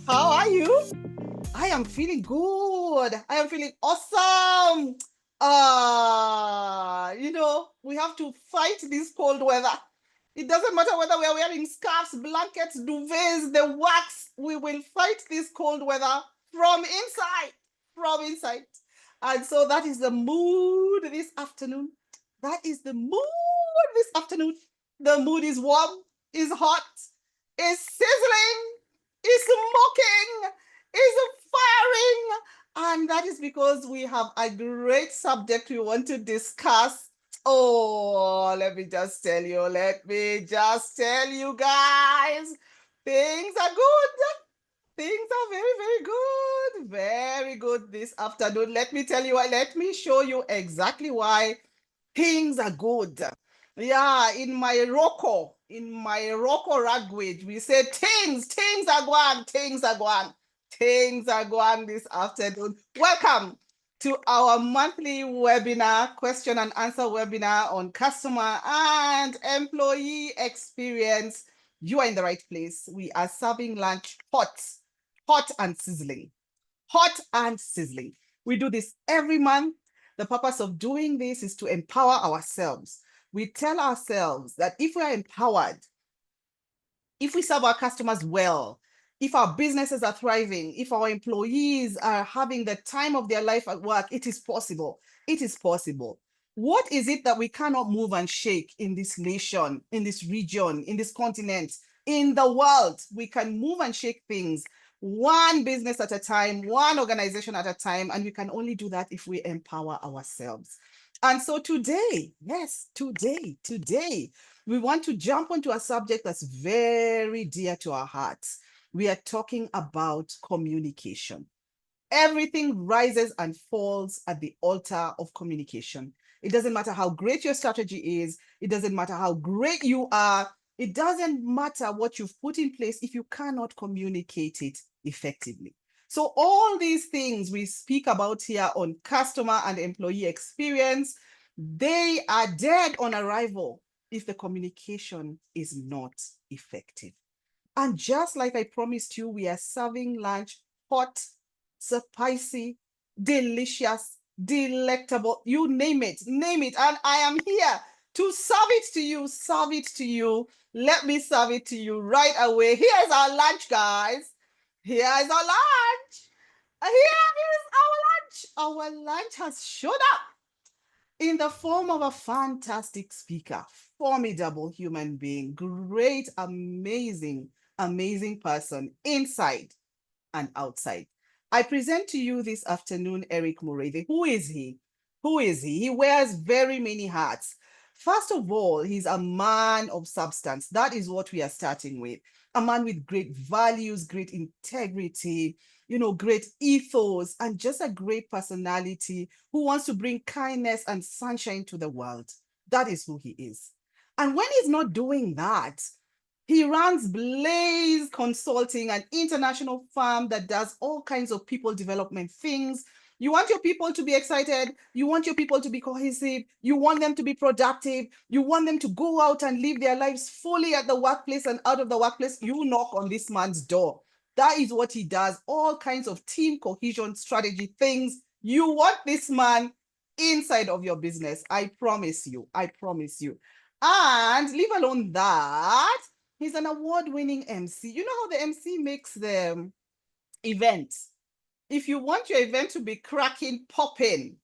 How are you? I am feeling good. I am feeling awesome. We have to fight this cold weather. It doesn't matter whether we are wearing scarves, blankets, duvets, the wax. We will fight this cold weather from inside. From inside. And so that is the mood this afternoon. That is the mood this afternoon. The mood is warm, is hot, is sizzling, is smoking, is firing. And that is because we have a great subject we want to discuss. Oh, let me just tell you guys, things are good. Things are very, very good. Very good this afternoon. Let me tell you why. Let me show you exactly why things are good. Yeah, in my Rocco language, we say things are going, things are going this afternoon. Welcome to our monthly webinar, question and answer webinar on customer and employee experience. You are in the right place. We are serving lunch hot and sizzling. Hot and sizzling. We do this every month. The purpose of doing this is to empower ourselves. We tell ourselves that if we are empowered, if we serve our customers well, if our businesses are thriving, if our employees are having the time of their life at work, it is possible. It is possible. What is it that we cannot move and shake in this nation, in this region, in this continent, in the world? We can move and shake things one business at a time, one organization at a time, and we can only do that if we empower ourselves. And so today, yes, today, we want to jump onto a subject that's very dear to our hearts. We are talking about communication. Everything rises and falls at the altar of communication. It doesn't matter how great your strategy is, it doesn't matter how great you are, it doesn't matter what you've put in place if you cannot communicate it effectively. So all these things we speak about here on customer and employee experience, they are dead on arrival if the communication is not effective. And just like I promised you, we are serving lunch hot, spicy, delicious, delectable, you name it, name it. And I am here to serve it to you. Let me serve it to you right away. Here's our lunch, guys. Here is our lunch. Here is our lunch. Our lunch has showed up in the form of a fantastic speaker, formidable human being, great, amazing person inside and outside. I present to you this afternoon Eric Muriithi. Who is he? Who is he? He wears very many hats. First of all, he's a man of substance. That is what we are starting with. A man with great values, great integrity, great ethos, and just a great personality who wants to bring kindness and sunshine to the world. That is who he is. And when he's not doing that, he runs Blaze Consulting, an international firm that does all kinds of people development things. You want your people to be excited. You want your people to be cohesive. You want them to be productive. You want them to go out and live their lives fully at the workplace and out of the workplace. You knock on this man's door. That is what he does. All kinds of team cohesion strategy things. You want this man inside of your business. I promise you. I promise you. And leave alone that, he's an award-winning MC. You know how the MC makes the events? If you want your event to be cracking, popping,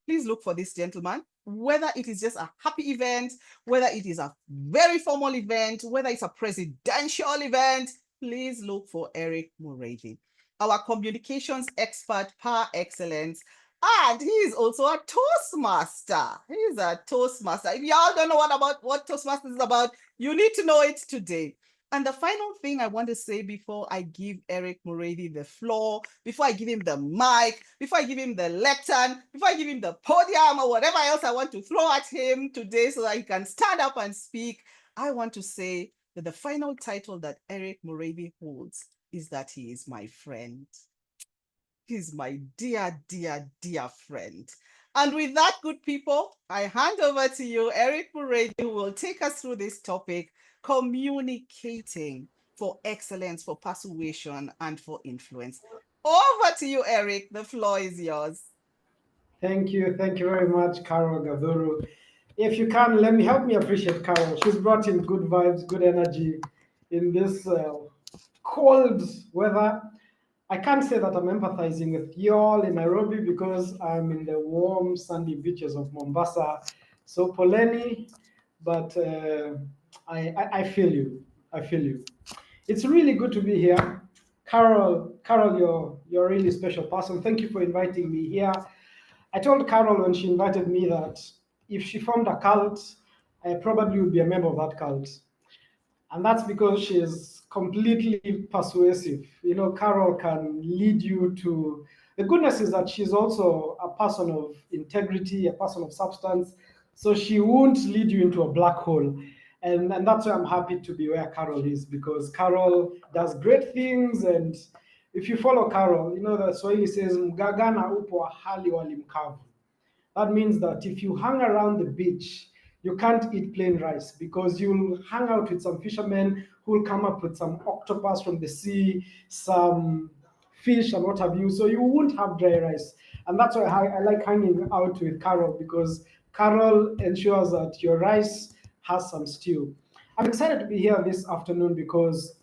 please look for this gentleman. Whether it is just a happy event, whether it is a very formal event, whether it's a presidential event, please look for Eric Muriithi, our communications expert par excellence. And he is also a Toastmaster. He's a Toastmaster. If y'all don't know what Toastmaster is about, you need to know it today. And the final thing I want to say before I give Eric Muriithi the floor, before I give him the mic, before I give him the lectern, before I give him the podium or whatever else I want to throw at him today so that he can stand up and speak, I want to say that the final title that Eric Muriithi holds is that he is my friend. He's my dear, dear, dear friend. And with that, good people, I hand over to you, Eric Muriithi, who will take us through this topic, communicating for excellence, for persuasion, and for influence. Over to you, Eric. The floor is yours. Thank you. Thank you very much, Carol Gavuru. If you can, let me help me appreciate Carol. She's brought in good vibes, good energy in this cold weather. I can't say that I'm empathizing with y'all in Nairobi because I'm in the warm, sandy beaches of Mombasa. So, Poleni, but I feel you. I feel you. It's really good to be here. Carol, you're a really special person. Thank you for inviting me here. I told Carol when she invited me that if she formed a cult, I probably would be a member of that cult. And that's because she's completely persuasive. You know, Carol can lead you to the goodness is that she's also a person of integrity, a person of substance. So she won't lead you into a black hole. And that's why I'm happy to be where Carol is, because Carol does great things. And if you follow Carol, you know that Swahili says, Mgagana upo hali walimkavu. That means that if you hang around the beach, you can't eat plain rice because you'll hang out with some fishermen who will come up with some octopus from the sea, some fish, and what have you. So you won't have dry rice. And that's why I like hanging out with Carol, because Carol ensures that your rice has some stew. I'm excited to be here this afternoon because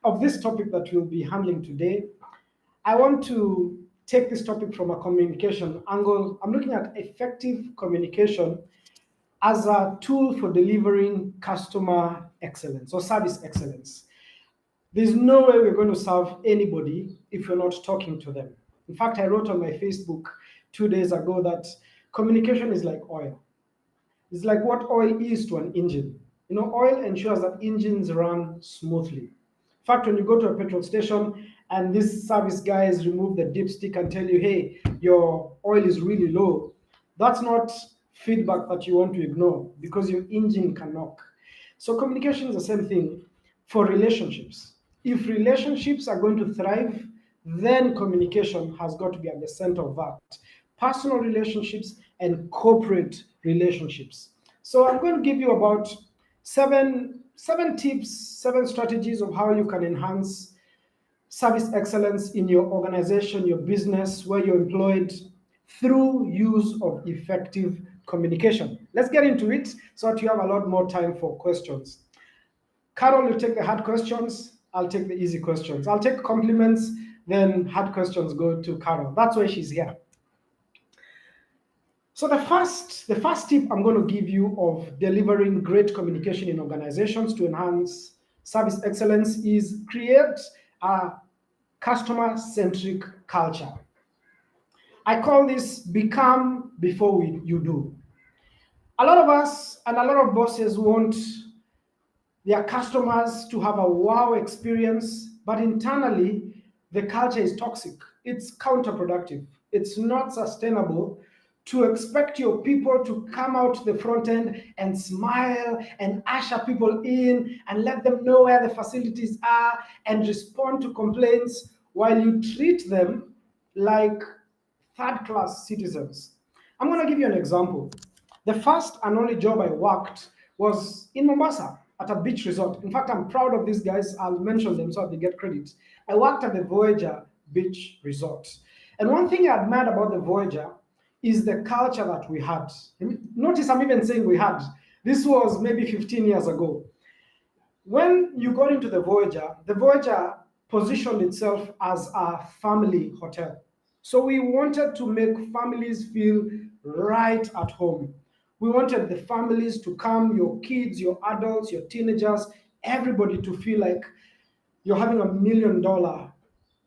of this topic that we'll be handling today. I want to take this topic from a communication angle. I'm looking at effective communication as a tool for delivering customer excellence or service excellence. There's no way we're going to serve anybody if we're not talking to them. In fact, I wrote on my Facebook 2 days ago that communication is like oil. It's like what oil is to an engine. You know, oil ensures that engines run smoothly. In fact, when you go to a petrol station and these service guys remove the dipstick and tell you, hey, your oil is really low, that's not feedback that you want to ignore because your engine can knock. So communication is the same thing for relationships. If relationships are going to thrive, then communication has got to be at the center of that. Personal relationships and corporate relationships. So I'm going to give you about seven tips, seven strategies of how you can enhance service excellence in your organization, your business, where you're employed through use of effective communication. Let's get into it so that you have a lot more time for questions. Carol will take the hard questions. I'll take the easy questions. I'll take compliments, then hard questions go to Carol. That's why she's here. So the first tip I'm going to give you of delivering great communication in organizations to enhance service excellence is create a customer-centric culture. I call this become before you do. A lot of us and a lot of bosses want their customers to have a wow experience, but internally the culture is toxic. It's counterproductive. It's not sustainable to expect your people to come out the front end and smile and usher people in and let them know where the facilities are and respond to complaints while you treat them like third-class citizens. I'm going to give you an example. The first and only job I worked was in Mombasa at a beach resort. In fact, I'm proud of these guys. I'll mention them so they get credit. I worked at the Voyager Beach Resort. And one thing I admired about the Voyager is the culture that we had. Notice I'm even saying we had. This was maybe 15 years ago. When you got into the Voyager positioned itself as a family hotel. So we wanted to make families feel right at home. We wanted the families to come, your kids, your adults, your teenagers, everybody to feel like you're having $1 million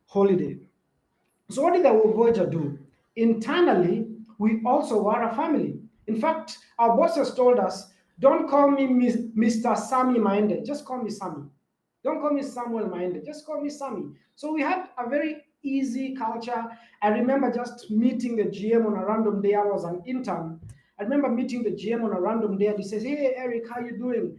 holiday. So what did the Voyager do? Internally, we also were a family. In fact, our bosses told us, don't call me Mr. Sammy Maende, just call me Sammy. Don't call me Samuel Maende, just call me Sammy. So we had a very easy culture. I remember just meeting the GM on a random day. I was an intern. I remember meeting the GM on a random day and he says, hey, Eric, how you doing?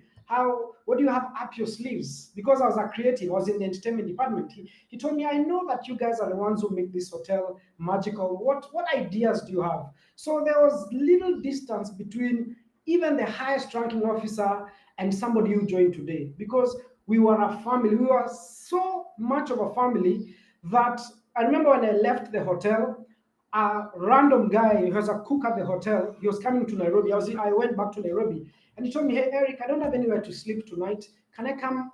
What do you have up your sleeves? Because I was a creative, I was in the entertainment department. He told me, I know that you guys are the ones who make this hotel magical. What ideas do you have? So there was little distance between even the highest ranking officer and somebody who joined today, because We were a family. We were so much of a family that I remember when I left the hotel, a random guy who was a cook at the hotel, he was coming to Nairobi. I went back to Nairobi and he told me, "Hey Eric, I don't have anywhere to sleep tonight. Can I come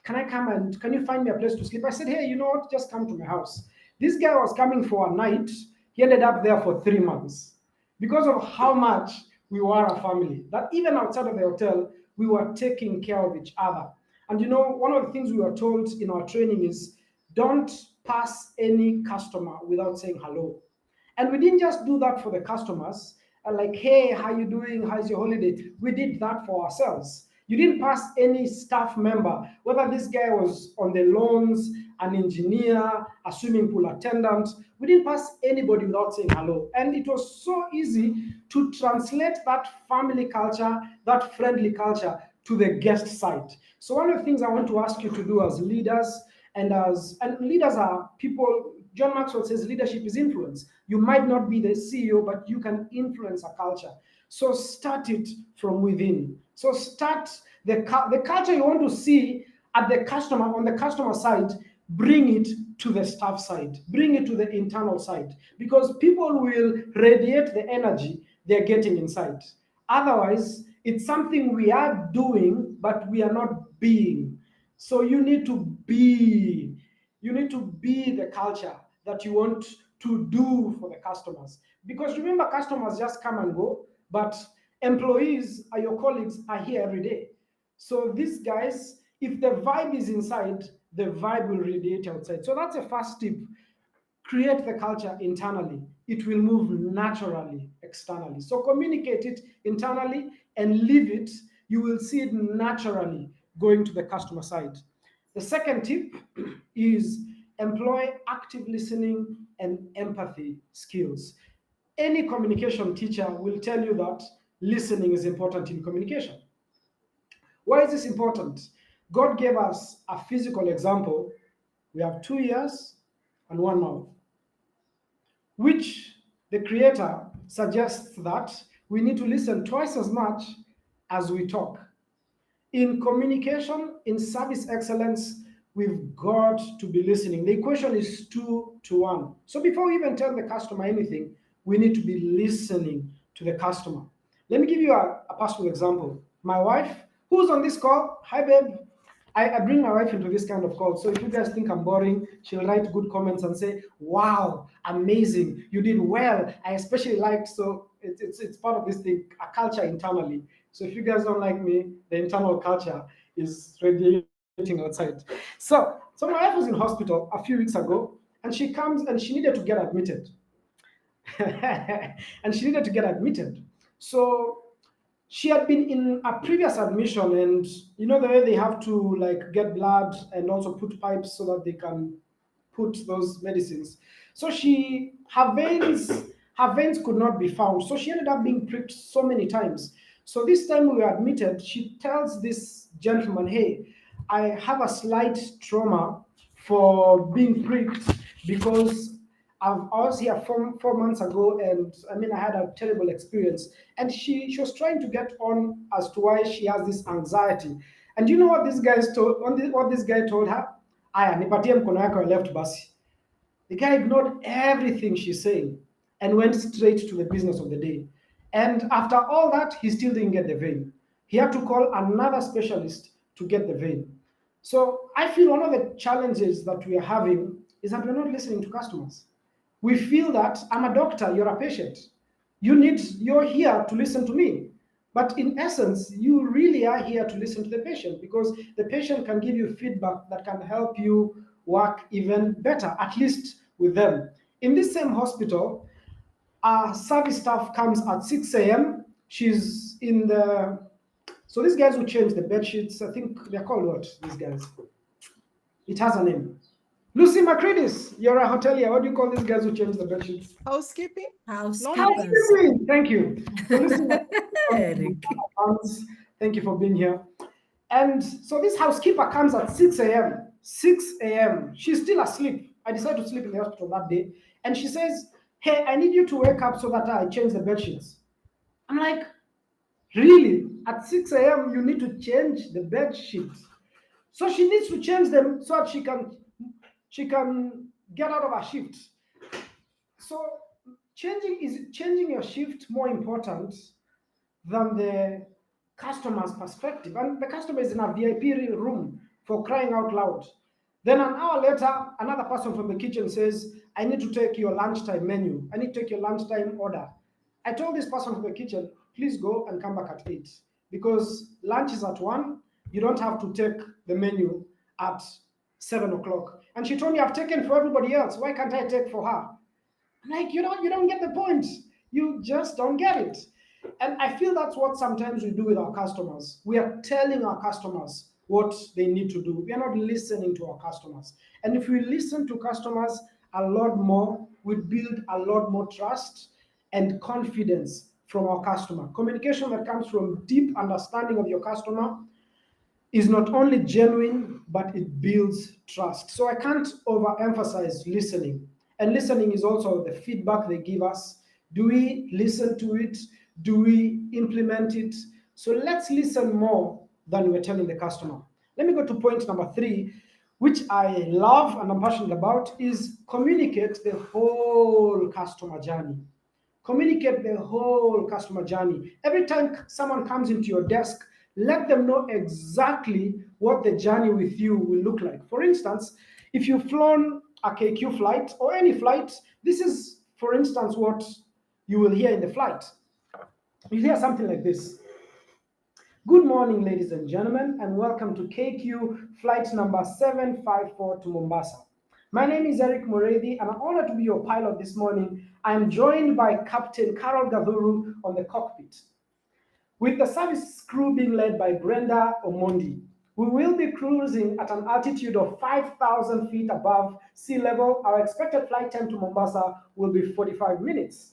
and can you find me a place to sleep?" I said, "Hey, you know what? Just come to my house." This guy was coming for a night. He ended up there for 3 months because of how much we were a family. That even outside of the hotel, we were taking care of each other. And you know, one of the things we were told in our training is don't pass any customer without saying hello. And we didn't just do that for the customers, like, hey, how you doing? How's your holiday? We did that for ourselves. You didn't pass any staff member, whether this guy was on the loans, an engineer, a swimming pool attendant. We didn't pass anybody without saying hello. And it was so easy to translate that family culture, that friendly culture to the guest side. So one of the things I want to ask you to do as leaders, and leaders are people. John Maxwell says leadership is influence. You might not be the CEO, but you can influence a culture. So start it from within. So start the culture you want to see at the customer, on the customer side, bring it to the staff side, bring it to the internal side, because people will radiate the energy they're getting inside. Otherwise, it's something we are doing, but we are not being. So you need to be the culture that you want to do for the customers. Because remember, customers just come and go, but employees are your colleagues, are here every day. So these guys, if the vibe is inside, the vibe will radiate outside. So that's the first tip. Create the culture internally. It will move naturally externally. So communicate it internally and leave it. You will see it naturally going to the customer side. The second tip is employ active listening and empathy skills. Any communication teacher will tell you that listening is important in communication. Why is this important? God gave us a physical example. We have 2 ears and one mouth, which the Creator suggests that we need to listen twice as much as we talk. In communication, in service excellence, we've got to be listening. The equation is 2 to 1. So before we even tell the customer anything, we need to be listening to the customer. Let me give you a personal example. My wife, who's on this call, hi babe. I bring my wife into this kind of call. So if you guys think I'm boring, she'll write good comments and say, wow, amazing, you did well. I especially liked, so it's part of this thing, a culture internally. So if you guys don't like me, the internal culture is radiating outside. So my wife was in hospital a few weeks ago, and she comes and she needed to get admitted. And she needed to get admitted. So she had been in a previous admission, and you know the way they have to like get blood and also put pipes so that they can put those medicines. So her veins could not be found, so she ended up being pricked so many times. So this time we were admitted, she tells this gentleman, hey, I have a slight trauma for being pricked because I was here 4 months ago, and I mean, I had a terrible experience. And she was trying to get on as to why she has this anxiety. And you know what this guy told her? Aya, nipatie mkono yako ya left basi. The guy ignored everything she's saying and went straight to the business of the day. And after all that, he still didn't get the vein. He had to call another specialist to get the vein. So I feel one of the challenges that we are having is that we're not listening to customers. We feel that I'm a doctor, you're a patient. You're here to listen to me. But in essence, you really are here to listen to the patient, because the patient can give you feedback that can help you work even better, at least with them. In this same hospital, our service staff comes at 6 a.m. She's in the. So these guys who change the bed sheets, I think they're called what? These guys. It has a name. Lucy Macredis, you're a hotelier. What do you call these guys who change the bed sheets? Housekeeping? Housekeeping. Thank you. So Lucy, Eric. thank you for being here. And so this housekeeper comes at 6 a.m. 6 a.m. She's still asleep. I decided to sleep in the hospital that day. And she says, hey, I need you to wake up so that I change the bed sheets. I'm like, really? At 6 a.m. you need to change the bed sheets? So she needs to change them so that she can get out of her shift. So changing your shift more important than the customer's perspective? And the customer is in a VIP room, for crying out loud. Then an hour later, another person from the kitchen says, I need to take your lunchtime menu. I need to take your lunchtime order. I told this person from the kitchen, please go and come back at 8 because lunch is at 1. You don't have to take the menu at 7 o'clock. And she told me, I've taken for everybody else. Why can't I take for her? Like, you don't get the point. You just don't get it. And I feel that's what sometimes we do with our customers. We are telling our customers what they need to do. We are not listening to our customers. And if we listen to customers a lot more, we build a lot more trust and confidence from our customer. Communication that comes from deep understanding of your customer is not only genuine, but it builds trust. So I can't overemphasize listening. And listening is also the feedback they give us. Do we listen to it? Do we implement it? So let's listen more than we're telling the customer. Let me go to point number 3, which I love and I'm passionate about, is communicate the whole customer journey. Communicate the whole customer journey. Every time someone comes into your desk, let them know exactly what the journey with you will look like. For instance, if you've flown a KQ flight or any flight, this is, for instance, what you will hear in the flight. You hear something like this. Good morning, ladies and gentlemen, and welcome to KQ flight number 754 to Mombasa. My name is Muriithi, and I'm honored to be your pilot this morning. I'm joined by Captain Carol Gavuru on the cockpit, with the service crew being led by Brenda Omondi. We will be cruising at an altitude of 5,000 feet above sea level. Our expected flight time to Mombasa will be 45 minutes.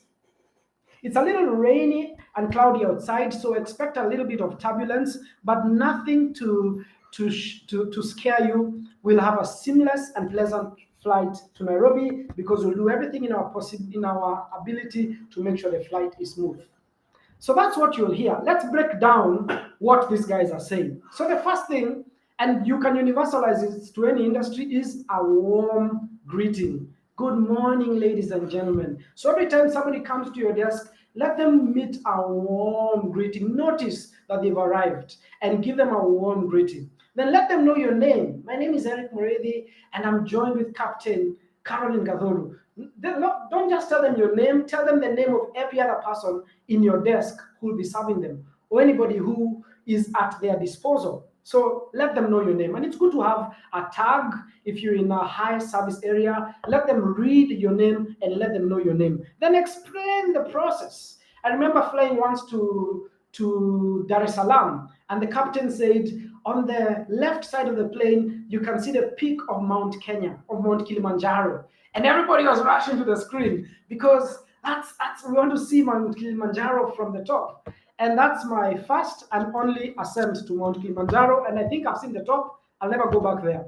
It's a little rainy and cloudy outside, so expect a little bit of turbulence, but nothing to scare you. We'll have a seamless and pleasant flight to Nairobi because we'll do everything in our ability to make sure the flight is smooth. So that's what you'll hear. Let's break down what these guys are saying. So the first thing, and you can universalize it to any industry, is a warm greeting. Good morning, ladies and gentlemen. So every time somebody comes to your desk, let them meet a warm greeting. Notice that they've arrived and give them a warm greeting. Then let them know your name. My name is Muriithi, and I'm joined with Captain Carolyn Gavuru. Don't just tell them your name, tell them the name of every other person in your desk who will be serving them, or anybody who is at their disposal. So let them know your name. And it's good to have a tag if you're in a high service area. Let them read your name and let them know your name. Then explain the process. I remember flying once to Dar es Salaam, and the captain said, on the left side of the plane, you can see the peak of Mount Kilimanjaro. And everybody was rushing to the screen because we want to see Mount Kilimanjaro from the top. And that's my first and only ascent to Mount Kilimanjaro. And I think I've seen the top. I'll never go back there.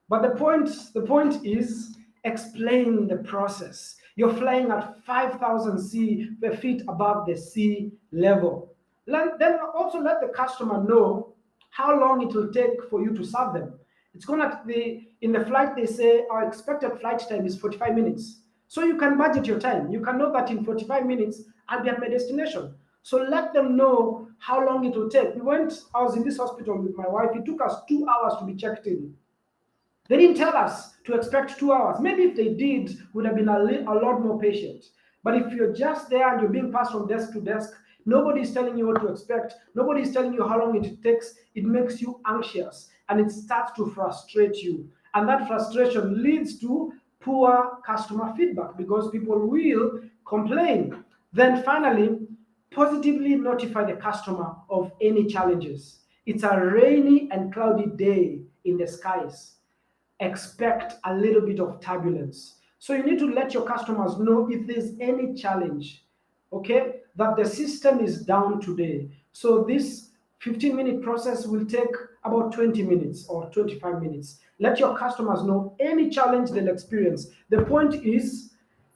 But the point is, explain the process. You're flying at 5,000 feet above the sea level. Then also let the customer know how long it will take for you to serve them. It's going to be, in the flight, they say our expected flight time is 45 minutes. So you can budget your time. You can know that in 45 minutes, I'll be at my destination. So let them know how long it will take. I was in this hospital with my wife. It took us 2 hours to be checked in. They didn't tell us to expect 2 hours. Maybe if they did, would have been a lot more patient. But if you're just there and you're being passed from desk to desk, nobody's telling you what to expect. Nobody's telling you how long it takes. It makes you anxious and it starts to frustrate you. And that frustration leads to poor customer feedback because people will complain. Then finally, positively notify the customer of any challenges. It's a rainy and cloudy day in the skies. Expect a little bit of turbulence. So you need to let your customers know if there's any challenge, okay, that the system is down today. So this 15-minute process will take about 20 minutes or 25 minutes. Let your customers know any challenge they'll experience. The point is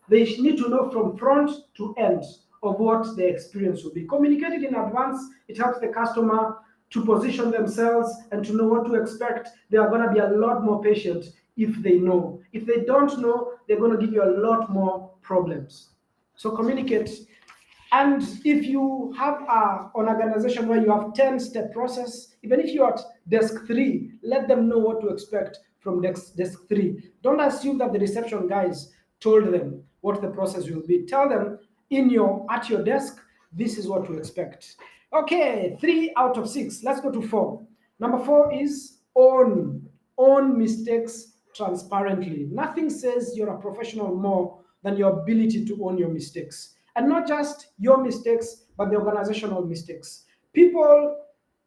they need to know from front to end of what the experience will be. Communicated in advance, it helps the customer to position themselves and to know what to expect, they are going to be a lot more patient if they know. If they don't know, they're going to give you a lot more problems. So communicate. And if you have an organization where you have 10-step process, even if you're at desk 3, let them know what to expect from desk 3. Don't assume that the reception guys told them what the process will be. Tell them at your desk, this is what to expect. Okay, 3 out of 6. Let's go to 4. Number 4 is own mistakes transparently. Nothing says you're a professional more than your ability to own your mistakes. And not just your mistakes, but the organizational mistakes. People,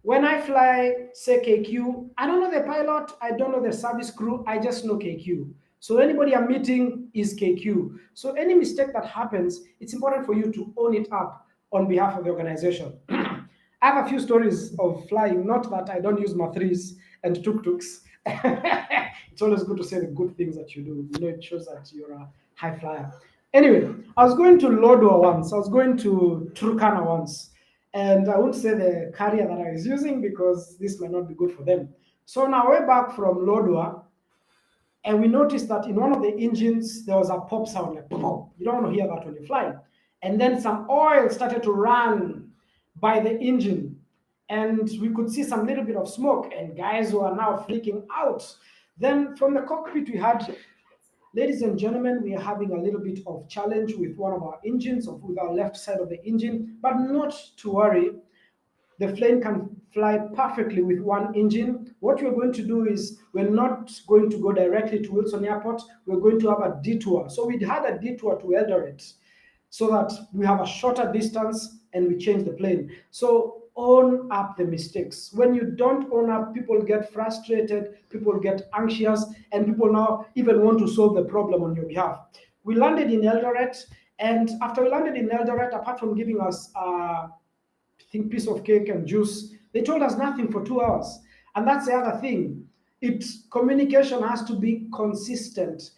when I fly, say KQ, I don't know the pilot, I don't know the service crew, I just know KQ. So anybody I'm meeting is KQ. So any mistake that happens, it's important for you to own it up on behalf of the organization. I have a few stories of flying, not that I don't use mathris and tuk-tuks. It's always good to say the good things that you do. You know, it shows that you're a high flyer. Anyway, I was going to Lodwar once. I was going to Turkana once. And I won't say the carrier that I was using because this might not be good for them. So on our way back from Lodwar, and we noticed that in one of the engines, there was a pop sound, like boom. You don't want to hear that when you're flying. And then some oil started to run by the engine. And we could see some little bit of smoke, and guys were now freaking out. Then from the cockpit, we had, ladies and gentlemen, we are having a little bit of challenge with one of our engines, with our left side of the engine, but not to worry. The plane can fly perfectly with one engine. What we're going to do is we're not going to go directly to Wilson Airport. We're going to have a detour. So we had a detour to Eldoret so that we have a shorter distance and we change the plane. So own up the mistakes. When you don't own up, people get frustrated, people get anxious, and people now even want to solve the problem on your behalf. We landed in Eldoret, and after we landed in Eldoret, apart from giving us piece of cake and juice, they told us nothing for 2 hours. And that's the other thing. Communication has to be consistent.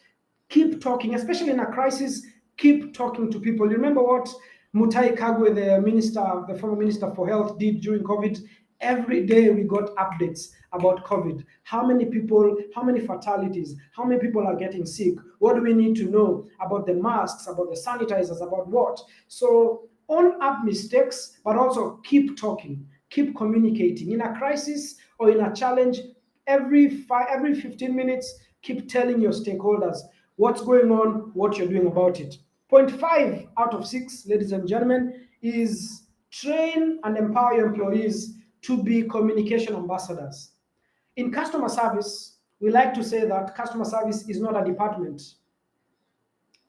Keep talking, especially in a crisis. Keep talking to people. You remember what Muriithi, the former minister for health, did during COVID? Every day we got updates about COVID. How many people, how many fatalities, how many people are getting sick? What do we need to know about the masks, about the sanitizers, about what? So own up mistakes, but also keep talking, keep communicating. In a crisis or in a challenge, every 15 minutes, keep telling your stakeholders what's going on, what you're doing about it. Point 5 out of 6, ladies and gentlemen, is train and empower your employees to be communication ambassadors. In customer service, we like to say that customer service is not a department.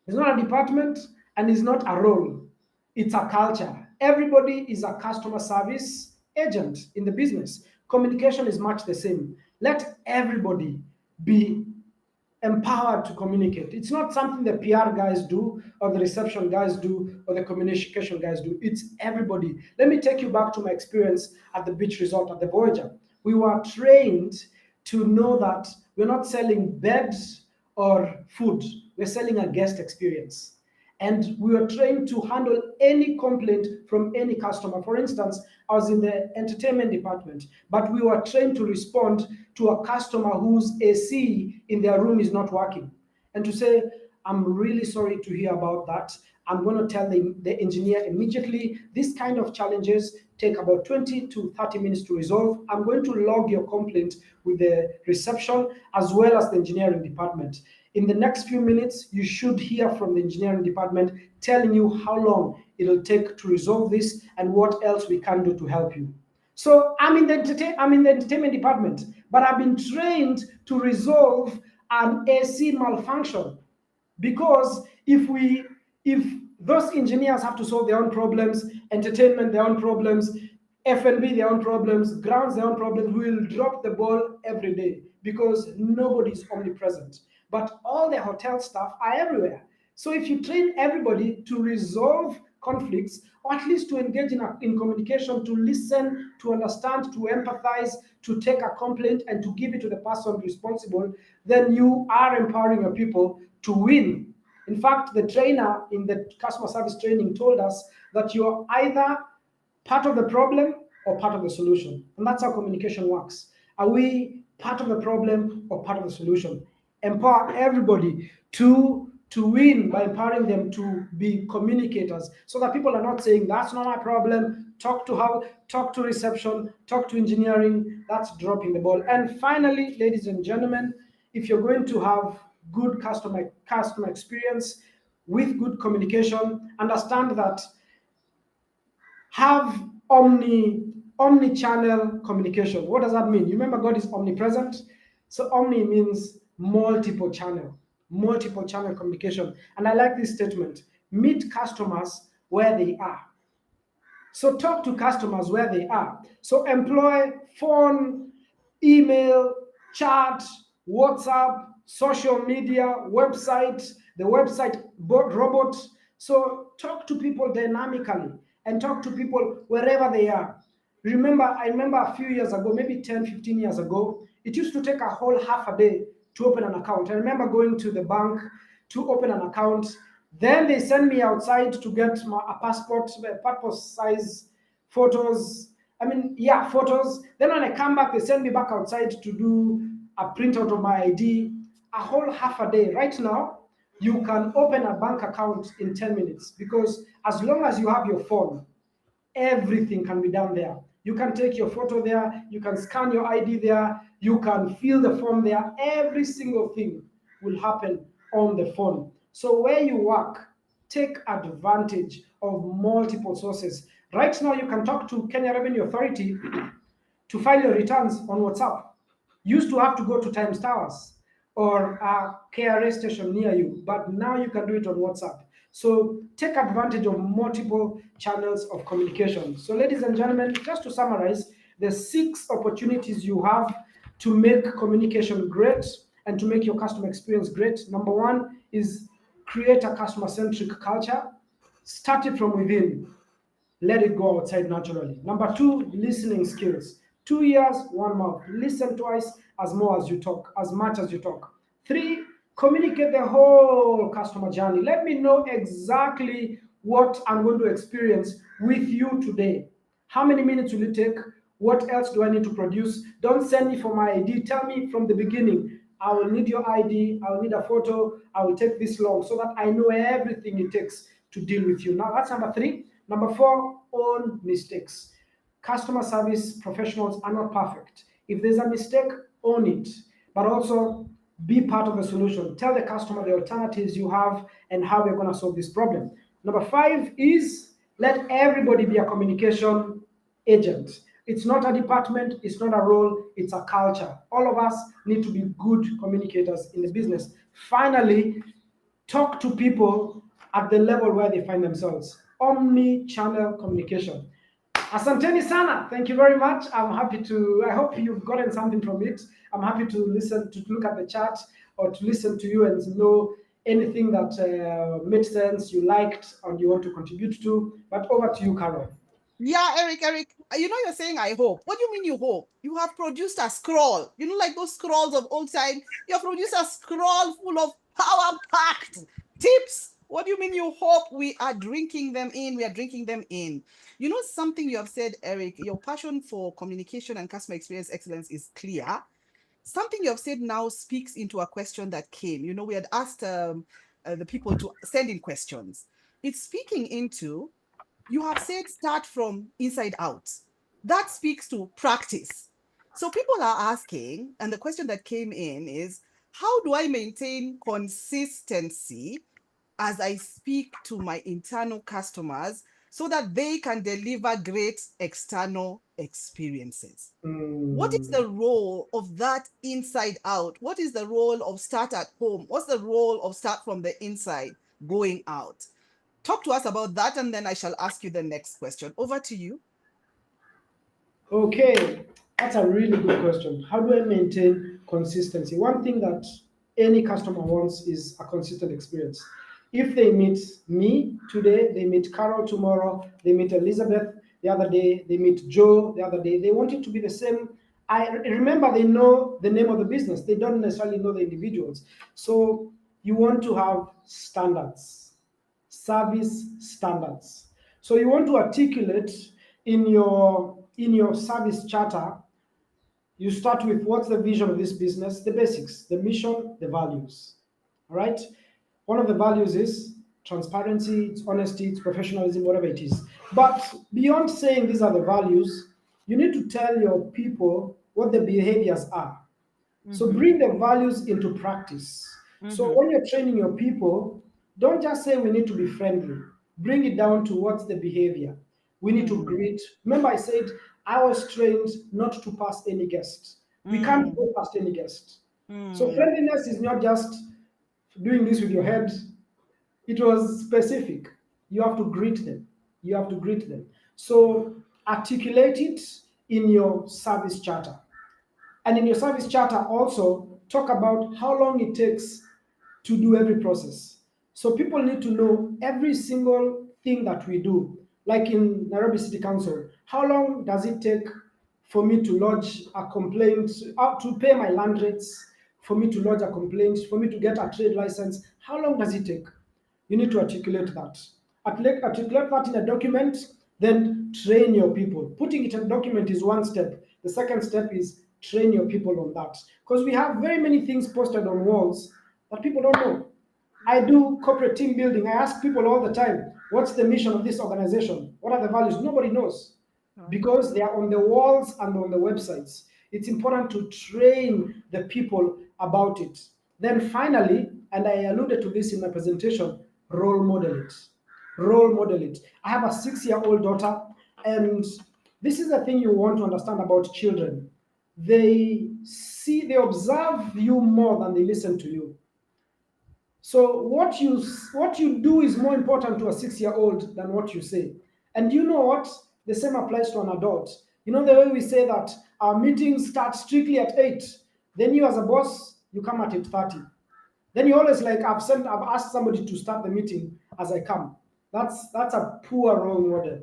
It's not a department and it's not a role. It's a culture. Everybody is a customer service agent in the business. Communication is much the same. Let everybody be empowered to communicate. It's not something the PR guys do or the reception guys do or the communication guys do. It's everybody. Let me take you back to my experience at the beach resort at the Voyager. We were trained to know that we're not selling beds or food. We're selling a guest experience. And we were trained to handle any complaint from any customer. For instance, I was in the entertainment department, but we were trained to respond to a customer whose AC in their room is not working. And to say, I'm really sorry to hear about that. I'm going to tell the engineer immediately. These kind of challenges take about 20 to 30 minutes to resolve. I'm going to log your complaint with the reception as well as the engineering department. In the next few minutes, you should hear from the engineering department telling you how long it'll take to resolve this and what else we can do to help you. So I'm in the entertainment department, but I've been trained to resolve an AC malfunction, because if those engineers have to solve their own problems, entertainment their own problems, F&B their own problems, grounds their own problems, we will drop the ball every day because nobody is omnipresent. But all the hotel staff are everywhere. So if you train everybody to resolve conflicts, or at least to engage in communication, to listen, to understand, to empathize, to take a complaint and to give it to the person responsible, then you are empowering your people to win. In fact, the trainer in the customer service training told us that you're either part of the problem or part of the solution? And that's how communication works. Are we part of the problem or part of the solution? Empower everybody to win by empowering them to be communicators, so that people are not saying that's not my problem, talk to reception, talk to engineering. That's dropping the ball. And finally, ladies and gentlemen, if you're going to have good customer experience with good communication, understand that have omni-channel communication. What does that mean? You remember God is omnipresent, so omni means multiple channel communication. And I like this statement: meet customers where they are. So talk to customers where they are. So employ phone, email, chat, WhatsApp, social media, website, the website robot. So talk to people dynamically and talk to people wherever they are. I remember a few years ago, maybe 10, 15 years ago, it used to take a whole half a day to open an account. I remember going to the bank to open an account. Then they send me outside to get a passport size photos. Photos. Then when I come back, they send me back outside to do a printout of my ID. A whole half a day. Right now, you can open a bank account in 10 minutes, because as long as you have your phone, everything can be done there. You can take your photo there, you can scan your ID there, you can fill the form there. Every single thing will happen on the phone. So where you work, take advantage of multiple sources. Right now, you can talk to Kenya Revenue Authority to file your returns on WhatsApp. Used to have to go to Times Towers or a KRA station near you, but now you can do it on WhatsApp. So take advantage of multiple channels of communication. So, ladies and gentlemen, just to summarize, the 6 opportunities you have to make communication great and to make your customer experience great. Number 1 is create a customer-centric culture. Start it from within. Let it go outside naturally. Number 2, listening skills. 2 ears, 1 mouth. Listen twice as much as you talk. 3, communicate the whole customer journey. Let me know exactly what I'm going to experience with you today. How many minutes will it take? What else do I need to produce? Don't send me for my ID. Tell me from the beginning, I will need your ID, I will need a photo, I will take this long, so that I know everything it takes to deal with you. Now, that's number 3. Number 4, own mistakes. Customer service professionals are not perfect. If there's a mistake, own it, but also be part of the solution. Tell the customer the alternatives you have and how we're going to solve this problem. Number 5 is let everybody be a communication agent. It's not a department, it's not a role, it's a culture. All of us need to be good communicators in the business. Finally, talk to people at the level where they find themselves. Omni-channel communication. Asanteni sana. Thank you very much. I hope you've gotten something from it. I'm happy to look at the chat, or to listen to you and know anything that made sense, you liked, and you want to contribute to. But over to you, Carol. Yeah, Eric, you're saying I hope. What do you mean you hope? You have produced a scroll. Like those scrolls of old time. You have produced a scroll full of power-packed tips. What do you mean you hope? We are drinking them in. We are drinking them in. Something you have said, Eric, your passion for communication and customer experience excellence is clear. Something you have said now speaks into a question that came. We had asked the people to send in questions. It's speaking into, you have said start from inside out. That speaks to practice. So people are asking, and the question that came in is, how do I maintain consistency as I speak to my internal customers so that they can deliver great external experiences? What is the role of that inside out? What is the role of start at home? What's the role of start from the inside going out? Talk to us about that, and then I shall ask you the next question. Over to you. Okay, that's a really good question. How do I maintain consistency? One thing that any customer wants is a consistent experience. If they meet me today, they meet Carol tomorrow, they meet Elizabeth the other day, they meet Joe the other day, they want it to be the same. I remember, they know the name of the business, they don't necessarily know the individuals. So you want to have standards, service standards. So you want to articulate in your in your service charter, you start with what's the vision of this business, the basics, the mission, the values. All right. One of the values is transparency, it's honesty, it's professionalism, whatever it is. But beyond saying these are the values, you need to tell your people what the behaviors are. So bring the values into practice. So when you're training your people, don't just say we need to be friendly. Bring it down to what's the behavior. We need to greet. Remember, I said I was trained not to pass any guest. We can't go past any guest. So friendliness is not just doing this with your head. It was specific. You have to greet them. You have to greet them. So articulate it in your service charter. And in your service charter, also talk about how long it takes to do every process. So people need to know every single thing that we do. Like in Nairobi City Council, how long does it take for me to lodge a complaint, to pay my land rates, for me to lodge a complaint, for me to get a trade license? How long does it take? You need to articulate that. Articulate that in a document, then train your people. Putting it in a document is one step. The second step is train your people on that. Because we have very many things posted on walls that people don't know. I do corporate team building. I ask people all the time, what's the mission of this organization? What are the values? Nobody knows because they are on the walls and on the websites. It's important to train the people about it. Then finally, and I alluded to this in my presentation, role model it. Role model it. I have a 6-year-old daughter, and this is the thing you want to understand about children. They observe you more than they listen to you. So what you do is more important to a 6-year-old than what you say. And you know what? The same applies to an adult. You know the way we say that our meetings start strictly at 8. Then you as a boss, you come at 8:30. Then you always like, I've asked somebody to start the meeting as I come. That's a poor role model.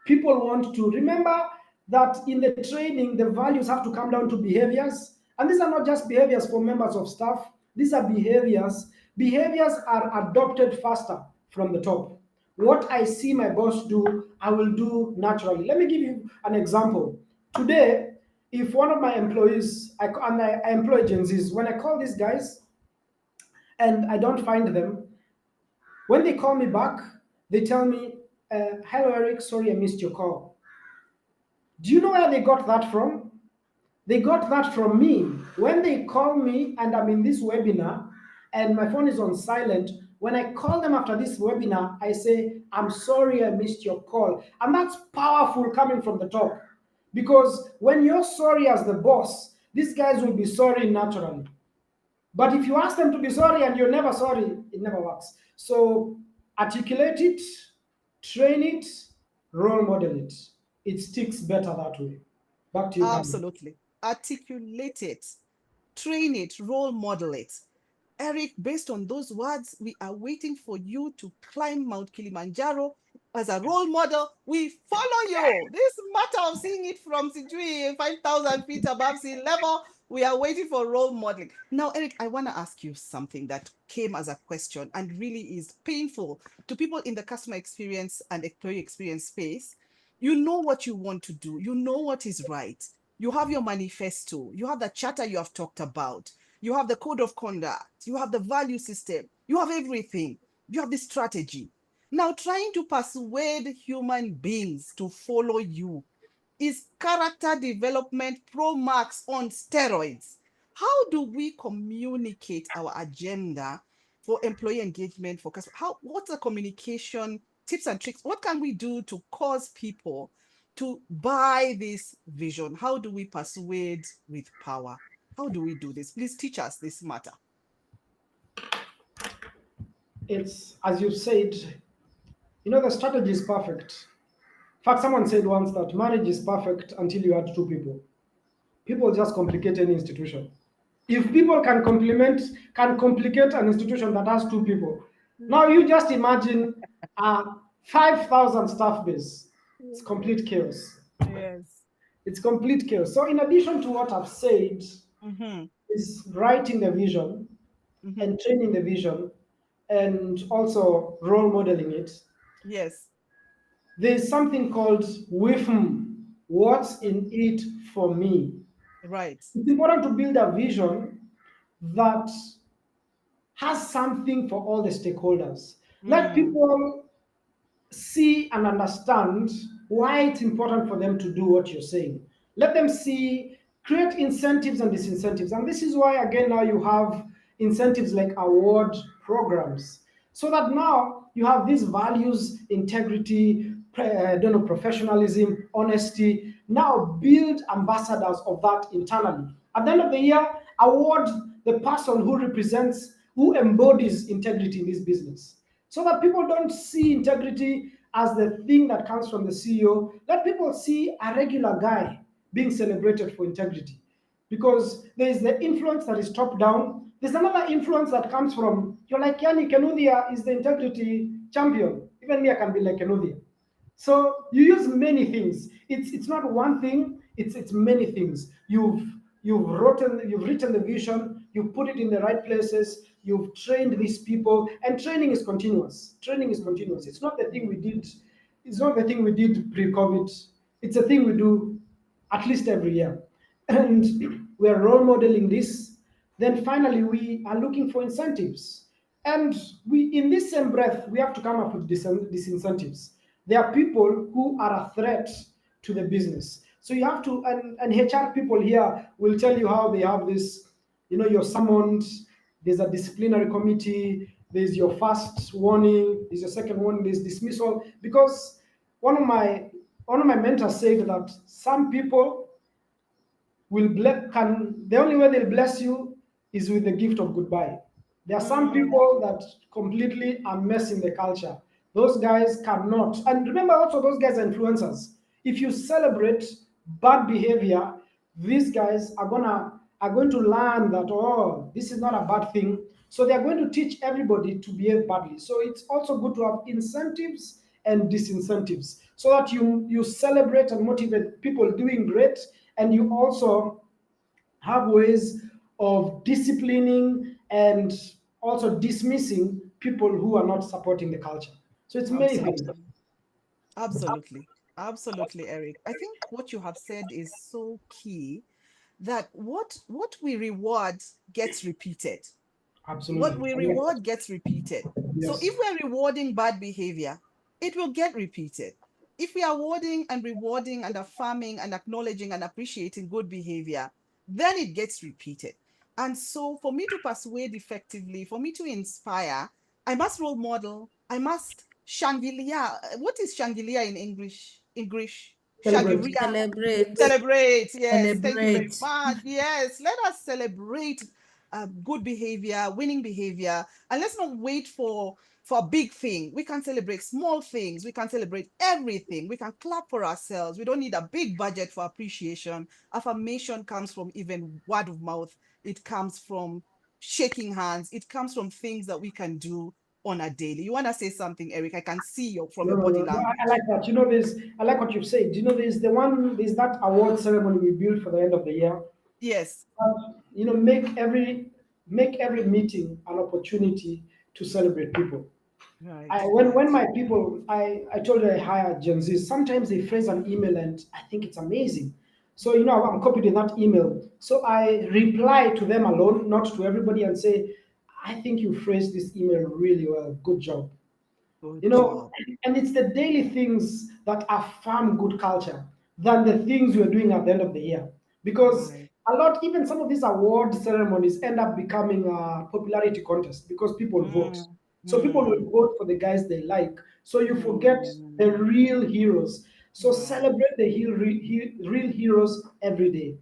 People want to remember that in the training, the values have to come down to behaviors. And these are not just behaviors for members of staff. These are behaviors. Behaviors are adopted faster from the top. What I see my boss do, I will do naturally. Let me give you an example. Today, if one of my employees, I employ Gen Zs, when I call these guys and I don't find them, when they call me back, they tell me, hello, Eric, sorry I missed your call. Do you know where they got that from? They got that from me. When they call me and I'm in this webinar and my phone is on silent, when I call them after this webinar, I say, I'm sorry I missed your call. And that's powerful coming from the top. Because when you're sorry as the boss, these guys will be sorry naturally. But if you ask them to be sorry and you're never sorry, it never works. So articulate it, train it, role model it. It sticks better that way. Back to you, Carmen. Absolutely. Articulate it, train it, role model it. Eric, based on those words, we are waiting for you to climb Mount Kilimanjaro as a role model. We follow you. This matter of seeing it from 5,000 feet above sea level, we are waiting for role modeling. Now, Eric, I want to ask you something that came as a question and really is painful to people in the customer experience and employee experience space. You know what you want to do. You know what is right. You have your manifesto. You have the charter you have talked about. You have the code of conduct. You have the value system. You have everything. You have the strategy. Now, trying to persuade human beings to follow you is character development pro max on steroids. How do we communicate our agenda for employee engagement for customers? What's the communication tips and tricks? What can we do to cause people to buy this vision? How do we persuade with power? How do we do this? Please teach us this matter. It's, as you said, the strategy is perfect. In fact, someone said once that marriage is perfect until you add 2 people. People just complicate any institution. If people can complicate an institution that has 2 people, now you just imagine a 5,000 staff base. It's complete chaos. Yes. It's complete chaos. So in addition to what I've said, is writing the vision and training the vision and also role modeling it. Yes. There's something called WIFM. What's in it for me? Right. It's important to build a vision that has something for all the stakeholders. Let Mm, people see and understand why it's important for them to do what you're saying. Let them see, create incentives and disincentives. And this is why, again, now you have incentives like award programs. So that now you have these values, integrity, don't know, professionalism, honesty. Now build ambassadors of that internally. At the end of the year, award the person who represents, who embodies integrity in this business, so that people don't see integrity as the thing that comes from the CEO. Let people see a regular guy being celebrated for integrity, because there is the influence that is top down. There's another influence that comes from, you're like, Yani Kenudia is the integrity champion. Even me, I can be like Kenudia. So you use many things. It's not one thing. It's many things. You've written the vision. You put it in the right places. You've trained these people, and training is continuous. Training is continuous. mm, It's not the thing we mm, did. It's not the thing we did pre-COVID. It's a thing we do at least every year, and we are role modeling this. Then finally, we are looking for incentives, and we, in this same breath, we have to come up with these incentives. There are people who are a threat to the business, so you have to, and HR people here will tell you how they have this, you're summoned, there's a disciplinary committee, there's your first warning, there's your second warning, there's dismissal. Because one of my one of my mentors said that some people will bless, can the only way they'll bless you is with the gift of goodbye. There are some mm, people that completely are messing the culture. Those guys cannot. And remember, also, those guys are influencers. If you celebrate bad behavior, these guys are going to learn that, oh, this is not a bad thing. So they are going to teach everybody to behave badly. So it's also good to have incentives and disincentives, so that you celebrate and motivate people doing great, and you also have ways of disciplining and also dismissing people who are not supporting the culture. So it's many things. absolutely. Absolutely. Absolutely, Eric. I think what you have said is so key, that what we reward gets repeated. What Absolutely. we I like that. reward gets repeated. So Yes. if we're rewarding bad behavior, it will get repeated. If we are awarding and rewarding and affirming and acknowledging and appreciating good behavior, then it gets repeated. And so for me to persuade effectively, for me to inspire, I must role model, I must shangilia. What is shangilia in English? English. Celebrate. Shangiria. Celebrate. Celebrate. Yes. Thank you very Celebrate. much. Yes. Let us celebrate good behavior, winning behavior, and let's not wait for a big thing. We can celebrate small things. We can celebrate everything. We can clap for ourselves. We don't need a big budget for appreciation. Affirmation comes from even word of mouth. It comes from shaking hands. It comes from things that we can do on a daily. You want to say something, Eric? I can see you from No, your no, body no, no. I language. like that. I like what you've said. There's that award ceremony we build for the end of the year. Yes. Make every meeting an opportunity to celebrate people. Right. When Right. my people, I told you I hire Gen Z. Sometimes they phrase an email and I think it's amazing. So I'm copied in that email. So I reply to them alone, not to everybody, and say, I think you phrased this email really well. Good job. Good you know job. and it's the daily things that affirm good culture than the things we're doing at the end of the year, because Right. a lot, even some of these award ceremonies end up becoming a popularity contest because people vote. Mm, So people mm, will vote for the guys they like, so you forget the mm. real heroes. So Right. celebrate the real heroes every day,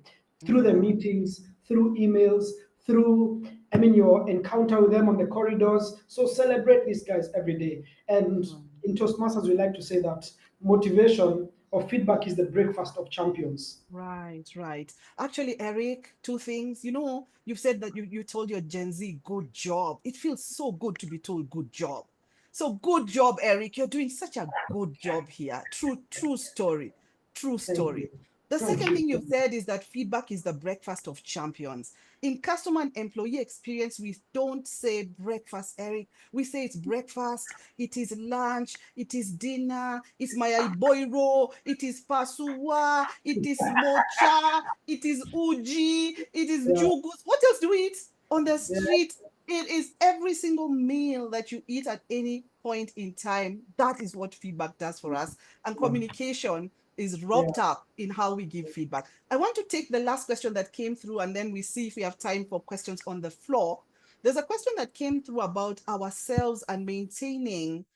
through the Mm, meetings, through emails, through, your encounter with them on the corridors. So celebrate these guys every day. And right. in Toastmasters, we like to say that motivation or feedback is the breakfast of champions. Right, right. Actually, Eric, two things. You've said that you told your Gen Z good job. It feels so good to be told good job. So good job, Eric. You're doing such a good job here. True story. True Thank you. story. The Thank second you. thing you've said is that feedback is the breakfast of champions. In customer and employee experience, we don't say breakfast, Eric. We say it's breakfast, it is lunch, it is dinner, it's my iboiro, it is pasua, it is mocha, it is uji, it is Yeah, jugus. What else do we eat on the yeah, street? It is every single meal that you eat at any point in time. That is what feedback does for us. And yeah, communication is yeah. wrapped up in how we give feedback. I want to take the last question that came through and then we see if we have time for questions on the floor. There's a question that came through about ourselves and maintaining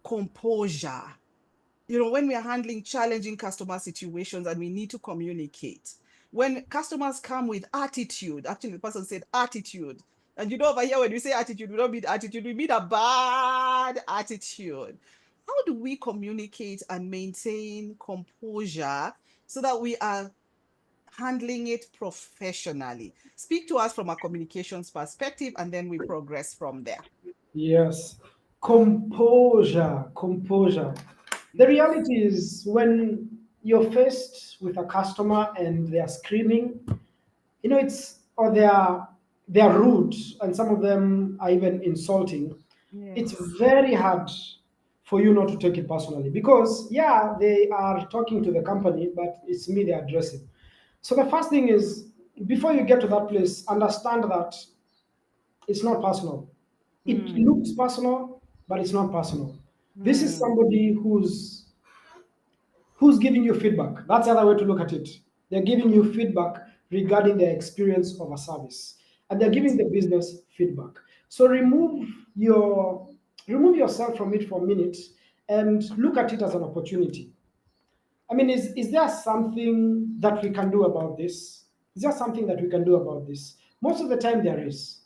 composure. You know, when we are handling challenging customer situations and we need to communicate. When customers come with attitude, actually the person said attitude. And you know, over here, when we say attitude, we don't mean attitude, we mean a bad attitude. How do we communicate and maintain composure so that we are handling it professionally? Speak to us from a communications perspective, and then we progress from there. Yes. Composure, composure. The Yes. reality is when you're faced with a customer and they are screaming, it's or they are rude and some of them are even insulting. It's Yes. very hard for you not to take it personally because yeah, they are talking to the company, but it's me they're addressing. So the first thing is before you get to that place, understand that it's not personal. It looks Mm, personal, but it's not personal. This is mm, somebody who's giving you feedback. That's the other way to look at it. They're giving you feedback regarding their experience of a service, and they're right. giving the business feedback. So remove yourself from it for a minute and look at it as an opportunity. I mean, is there something that we can do about this? Is there something that we can do about this? Most of the time, there is.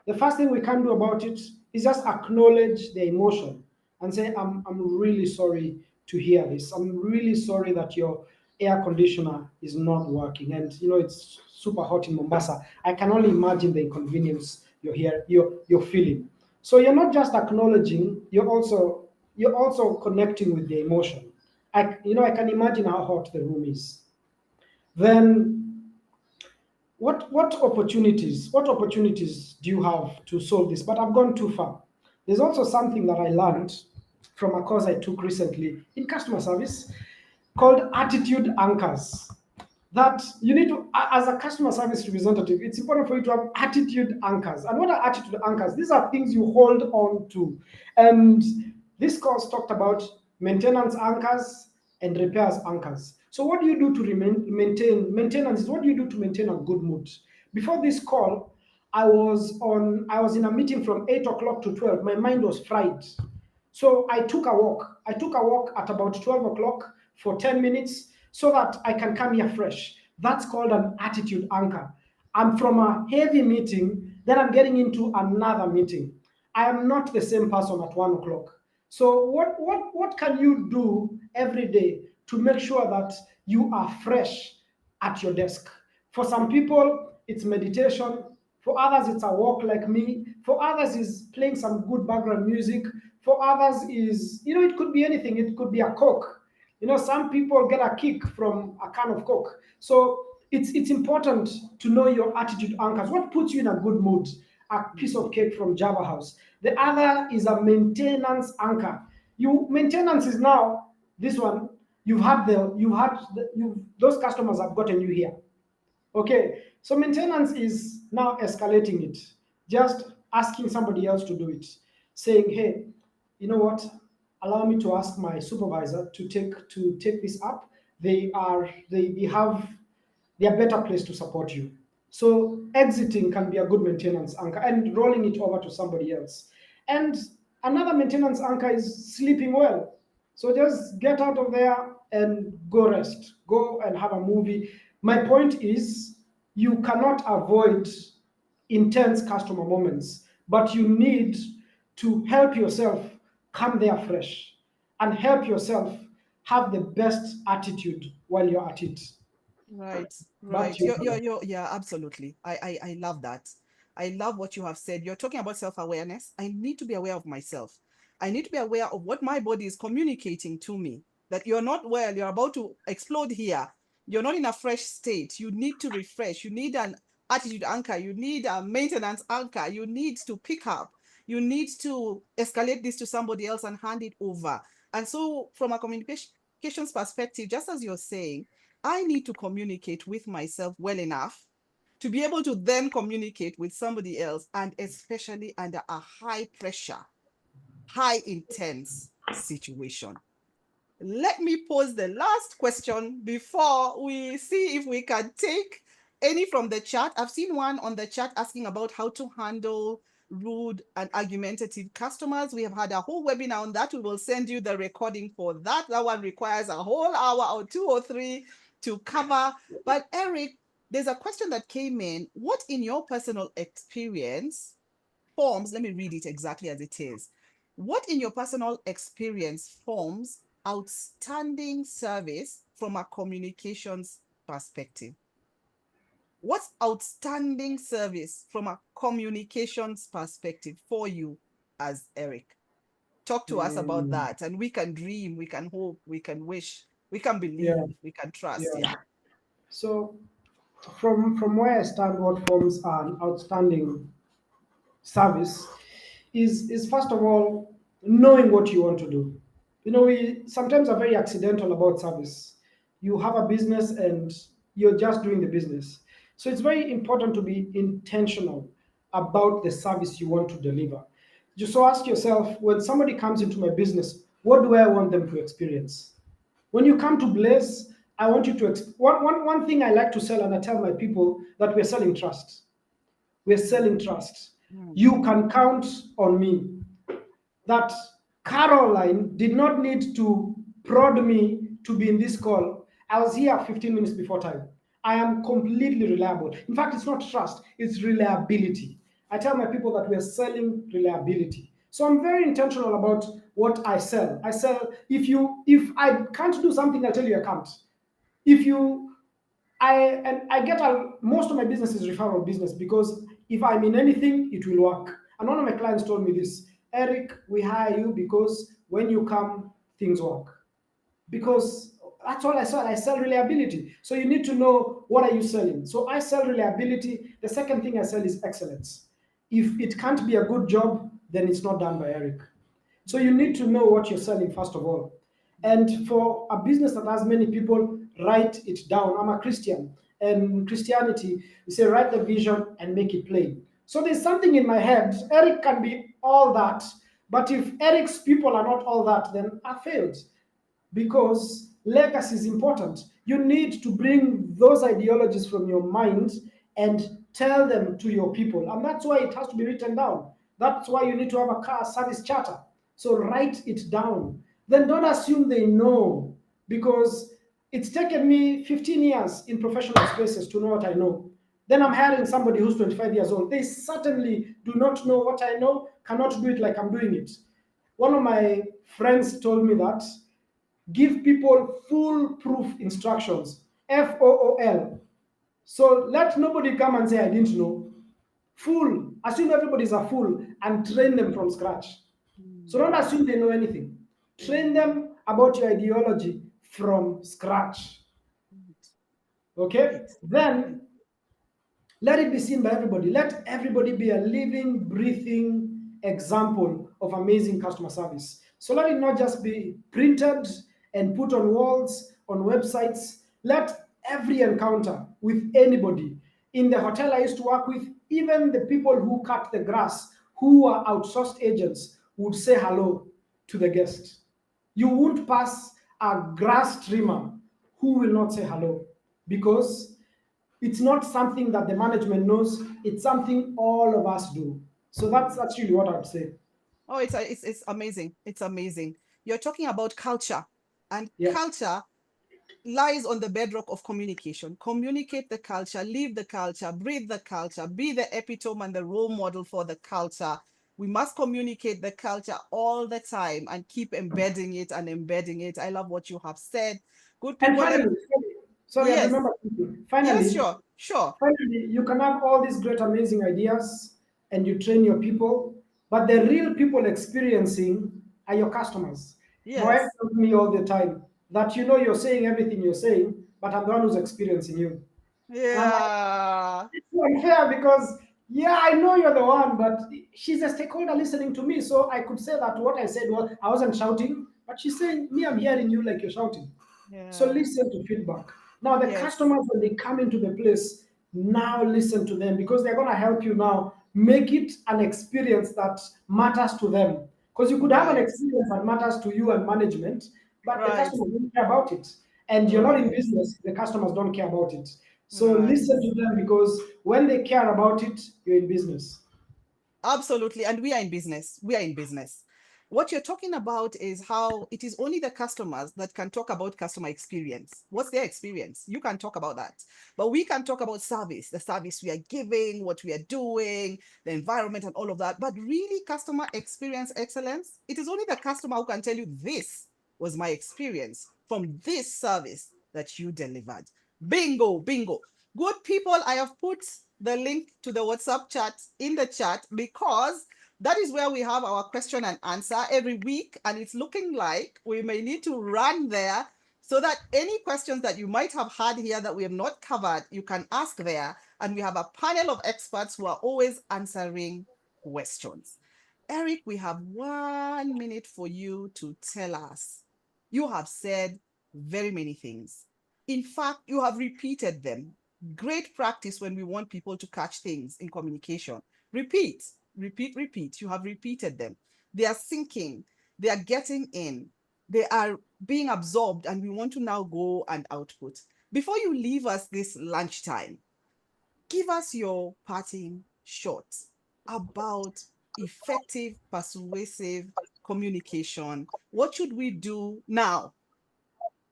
The first thing we can do about it is just acknowledge the emotion and say, I'm really sorry to hear this. I'm really sorry that your air conditioner is not working. And it's super hot in Mombasa. I can only imagine the inconvenience you're feeling. So you're not just acknowledging, you're also connecting with the emotion. I can imagine how hot the room is. Then what opportunities do you have to solve this? But I've gone too far. There's also something that I learned from a course I took recently in customer service called attitude anchors. That you need to, as a customer service representative, it's important for you to have attitude anchors. And what are attitude anchors? These are things you hold on to. And this course talked about maintenance anchors and repairs anchors. So what do you do to maintain maintenance? Is what do you do to maintain a good mood? Before this call, I was in a meeting from 8 o'clock to 12. My mind was fried. So I took a walk. I took a walk at about 12 o'clock for 10 minutes so that I can come here fresh. That's called an attitude anchor. I'm from a heavy meeting, then I'm getting into another meeting. I am not the same person at 1 o'clock. So what can you do every day to make sure that you are fresh at your desk? For some people, it's meditation. For others, it's a walk like me. For others, is playing some good background music. For others, it could be anything. It could be a Coke. Some people get a kick from a can of Coke. So it's important to know your attitude anchors. What puts you in a good mood? A piece of cake from Java House. The other is a maintenance anchor. Maintenance is now this one. Those customers have gotten you here. Okay, so maintenance is now escalating it, just asking somebody else to do it, saying, "Hey, you know what? Allow me to ask my supervisor to take this up. They are better placed to support you." So exiting can be a good maintenance anchor and rolling it over to somebody else. And another maintenance anchor is sleeping well. So just get out of there and go rest. Go and have a movie. My point is, you cannot avoid intense customer moments, but you need to help yourself come there fresh and help yourself have the best attitude while you're at it. Right, Back right. to you, Carol. Yeah, absolutely. I love that. I love what you have said. You're talking about self-awareness. I need to be aware of myself. I need to be aware of what my body is communicating to me. That you're not well, you're about to explode here. You're not in a fresh state. You need to refresh. You need an attitude anchor. You need a maintenance anchor. You need to pick up. You need to escalate this to somebody else and hand it over. And so, from a communications perspective, just as you're saying, I need to communicate with myself well enough to be able to then communicate with somebody else, and especially under a high pressure, high intense situation. Let me pose the last question before we see if we can take any from the chat. I've seen one on the chat asking about how to handle rude and argumentative customers. We have had a whole webinar on that. We will send you the recording for that. That one requires a whole hour or 2 or 3 to cover. But Eric, there's a question that came in. What in your personal experience forms, let me read it exactly as it is. What in your personal experience forms outstanding service from a communications perspective? What's outstanding service from a communications perspective for you as Eric? Talk to us about Mm, that, and we can dream, we can hope, we can wish, we can yeah, believe, we can trust. yeah. Yeah. So from where I stand, what forms an outstanding service is first of all knowing what you want to do. You know, we sometimes are very accidental about service. You have a business and you're just doing the business. So it's very important to be intentional about the service you want to deliver. Just so ask yourself, when somebody comes into my business, what do I want them to experience? When you come to Blaze, I want you to one thing I like to sell, and I tell my people that we're selling trust. We're selling trust. Mm. You can count on me that Caroline did not need to prod me to be in this call. I was here 15 minutes before time. I am completely reliable. In fact, it's not trust, it's reliability. I tell my people that we are selling reliability. So I'm very intentional about what I sell. I sell, if I can't do something, I'll tell you I can't. If you I get most of my business is referral business because if I'm in anything, it will work. And one of my clients told me this, Eric, we hire you because when you come, things work. Because that's all I sell. I sell reliability. So you need to know what are you selling. So I sell reliability. The second thing I sell is excellence. If it can't be a good job, then it's not done by Eric. So you need to know what you're selling first of all. And for a business that has many people, write it down. I'm a Christian, and in Christianity, we say write the vision and make it plain. So there's something in my head. Eric can be all that, but if Eric's people are not all that, then I failed because legacy is important. You need to bring those ideologies from your mind and tell them to your people. And that's why it has to be written down. That's why you need to have a car service charter. So write it down. Then don't assume they know, because it's taken me 15 years in professional spaces to know what I know. Then I'm hiring somebody who's 25 years old. They certainly do not know what I know, cannot do it like I'm doing it. One of my friends told me that give people foolproof instructions, FOOL. So let nobody come and say, I didn't know. Fool, assume everybody's a fool and train them from scratch. So don't assume they know anything. Train them about your ideology from scratch. Okay? Right. Right. Then let it be seen by everybody. Let everybody be a living, breathing example of amazing customer service. So let it not just be printed and put on walls, on websites. Let every encounter with anybody in the hotel I used to work with, even the people who cut the grass, who are outsourced agents, would say hello to the guest. You won't pass a grass trimmer who will not say hello, because it's not something that the management knows, it's something all of us do. So that's really what I would say. Oh, it's amazing. It's amazing. You're talking about culture, and Yeah. culture lies on the bedrock of communication. Communicate the culture, live the culture, breathe the culture, be the epitome and the role model for the culture. We must communicate the culture all the time and keep embedding it and embedding it. I love what you have said. Good And people, let, sorry, I've yes, remembered something. yes, Finally, sure, sure. you can have all these great, amazing ideas and you train your people, but the real people experiencing are your customers. My wife Yes. tells me all the time that, you're saying everything you're saying, but I'm the one who's experiencing you. And I'm like, Yeah. it's unfair because, yeah, I know you're the one, but she's a stakeholder listening to me. So I could say that what I said was, I wasn't shouting, but she's saying, me, I'm hearing you like you're shouting. So Yeah. listen to feedback. Now, the Yes. customers, when they come into the place, now listen to them because they're going to help you now make it an experience that matters to them. Because you could have an Right. experience that matters to you and management, but the Right. customers don't care about it. And you're not in Right. business, the customers don't care about it. So Right. listen to them because when they care about it, you're in business. Absolutely. And we are in business. We are in business. What you're talking about is how it is only the customers that can talk about customer experience. What's their experience? You can talk about that. But we can talk about service, the service we are giving, what we are doing, the environment, and all of that. But really, customer experience excellence, it is only the customer who can tell you this was my experience from this service that you delivered. Bingo, bingo. Good people, I have put the link to the WhatsApp chat in the chat because that is where we have our question and answer every week. And it's looking like we may need to run there so that any questions that you might have had here that we have not covered, you can ask there. And we have a panel of experts who are always answering questions. Eric, we have 1 minute for you to tell us. You have said very many things. In fact, you have repeated them. Great practice when we want people to catch things in communication. Repeat, repeat, repeat. You have repeated them. They are sinking, they are getting in, they are being absorbed, and we want to now go and output. Before you leave us this lunchtime, give us your parting shot about effective, persuasive communication. What should we do now?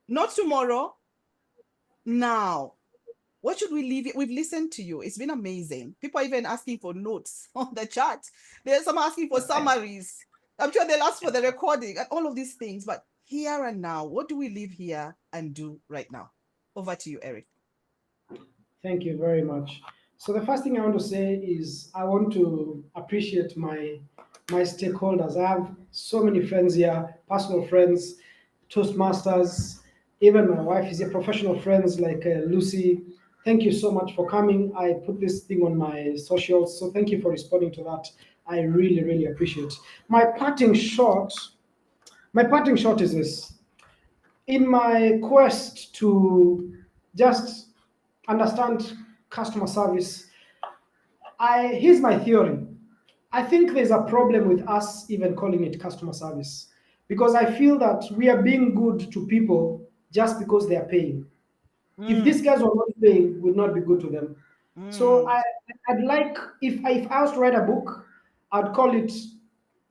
Not tomorrow, now. What should we leave it? We've listened to you. It's been amazing. People are even asking for notes on the chat. There's some asking for summaries. I'm sure they'll ask for the recording and all of these things. But here and now, what do we leave here and do right now? Over to you, Eric. Thank you very much. So the first thing I want to say is I want to appreciate my stakeholders. I have so many friends here, personal friends, Toastmasters. Even my wife is a professional friends like Lucy. Thank you so much for coming. I put this thing on my socials, so thank you for responding to that. I really, really appreciate. My parting shot, my parting shot is this in my quest to just understand customer service, I here's my theory. I think there's a problem with us even calling it customer service because I feel that we are being good to people just because they are paying. If these Mm, guys were not paying, we would not be good to them. So mm, I'd like if I was to write a book, I'd call it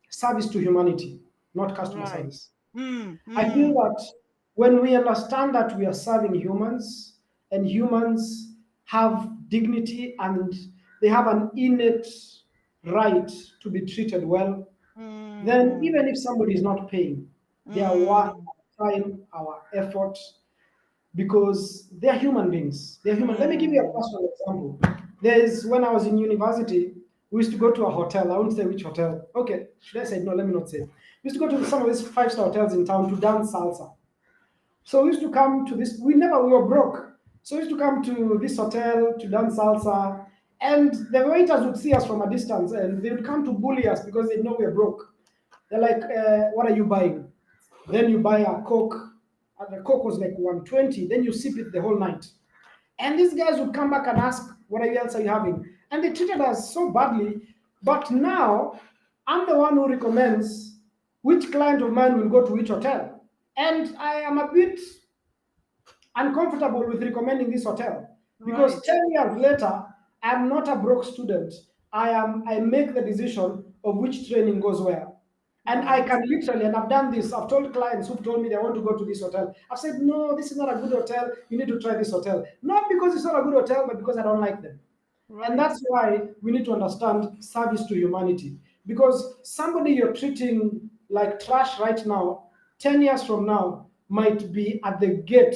service to humanity, not customer right. service. Mm, I feel mm, that when we understand that we are serving humans and humans have dignity and they have an innate right to be treated well, then mm, even if somebody is not paying, they are worth mm, our time, our effort, because they're human beings. They're human. Let me give you a mm, personal example. There's when I was in university, we used to go to a hotel. I won't say which hotel. Okay, should I say no? Let me not say. We used to go to some of these five-star hotels in town to dance salsa. So we used to come to this. We were broke. So we used to come to this hotel to dance salsa, and the waiters would see us from a distance, and they would come to bully us because they know we're broke. They're like, "What are you buying?" Then you buy a Coke, and the Coke was like 120. Then you sip it the whole night. And these guys would come back and ask, "What else are you having?" And they treated us so badly. But now I'm the one who recommends which client of mine will go to which hotel. And I am a bit uncomfortable with recommending this hotel because right. 10 years later, I'm not a broke student. I make the decision of which training goes where. And I Right. can literally, and I've done this, I've told clients who've told me they want to go to this hotel. I've said, no, this is not a good hotel. You need to try this hotel. Not because it's not a good hotel, but because I don't like them. And Right. that's why we need to understand service to humanity. Because somebody you're treating like trash right now, 10 years from now, might be at the gate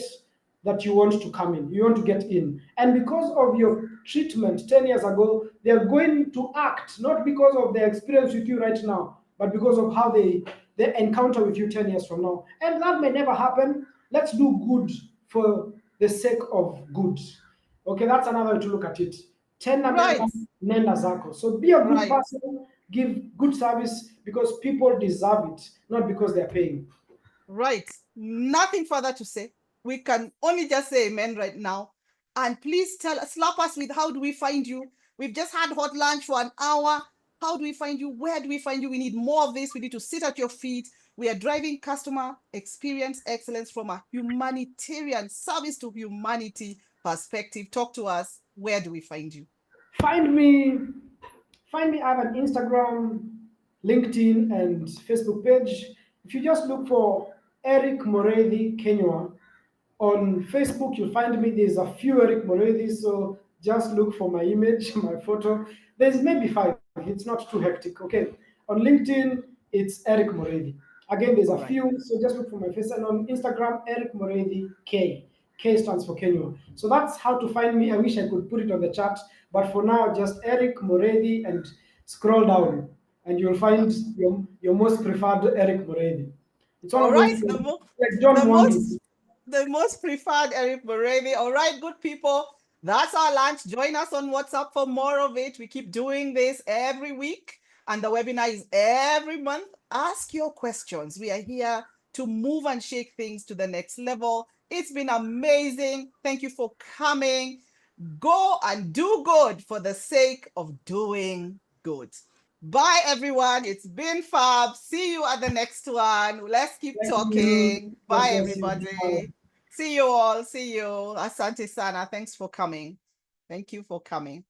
that you want to come in, you want to get in. And because of your treatment 10 years ago, they're going to act, not because of their experience with you right now, but because of how they encounter with you 10 years from now. And that may never happen. Let's do good for the sake of good. Okay, that's another way to look at it. Tenda mema, Right. nenda zako. So be a good Right. person, give good service because people deserve it, not because they're paying. Right. Nothing further to say. We can only just say amen right now. And please slap us with how do we find you? We've just had hot lunch for an hour. How do we find you? Where do we find you? We need more of this. We need to sit at your feet. We are driving customer experience excellence from a humanitarian service to humanity perspective. Talk to us. Where do we find you? Find me, find me. I have an Instagram, LinkedIn, and Facebook page. If you just look for Eric Muriithi Kenya on Facebook, you'll find me. There's a few Eric Muriithi, so just look for my image, my photo. There's maybe 5. It's not too hectic. Okay. On LinkedIn, it's Eric Muriithi. Again, there's a All right. few, so just look for my face. And on Instagram, Eric Muriithi K. K stands for Kenya. So that's how to find me. I wish I could put it on the chat, but for now, just Eric Muriithi and scroll down, and you'll find your most preferred Eric Muriithi. It's one All of those right. things, like John The Mwangi. most the most preferred Eric Muriithi. All right, good people. That's our lunch. Join us on WhatsApp for more of it. We keep doing this every week, and the webinar is every month. Ask your questions. We are here to move and shake things to the next level. It's been amazing. Thank you for coming. Go and do good for the sake of doing good. Bye, everyone. It's been fab. See you at the next one. Let's keep Thank you. talking. God Bye, bless you. Bye. everybody. See you all. See you. Asante Sana. Thanks for coming. Thank you for coming.